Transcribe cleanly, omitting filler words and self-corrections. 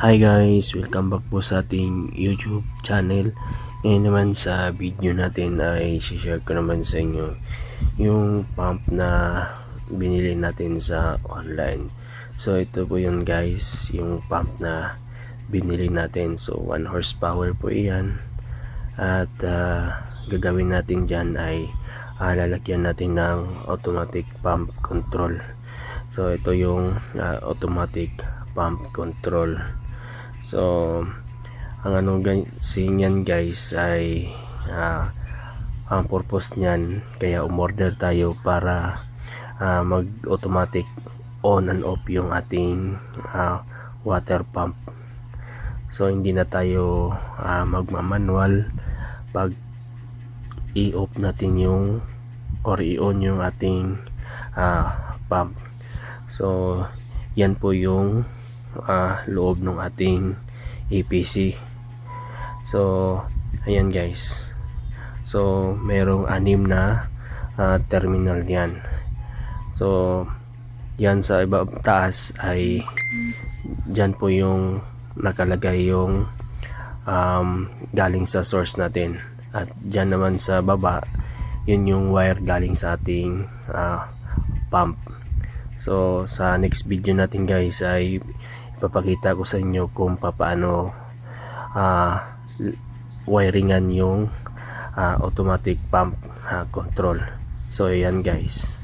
Hi guys, welcome back po sa ating YouTube channel. Ngayon naman sa video natin ay share ko naman sa inyo yung pump na binili natin sa online. So ito po yun guys, yung pump na binili natin. So 1 horsepower po iyan. At gagawin natin dyan ay lalagyan natin ng automatic pump control. So ito yung automatic pump control. So ang niyan guys ay ang purpose niyan, kaya umorder tayo para mag automatic on and off yung ating water pump. So hindi na tayo magmamanual pag i-off natin yung or i-on yung ating pump. So yan po yung loob ng ating APC. So ayan guys, so merong 6 na terminal yan. So yan sa iba taas ay dyan po yung nakalagay yung galing sa source natin, at dyan naman sa baba yun yung wire galing sa ating pump. So sa next video natin guys ay ipapakita ko sa inyo kung paano wiringan yung automatic pump control. So ayan guys.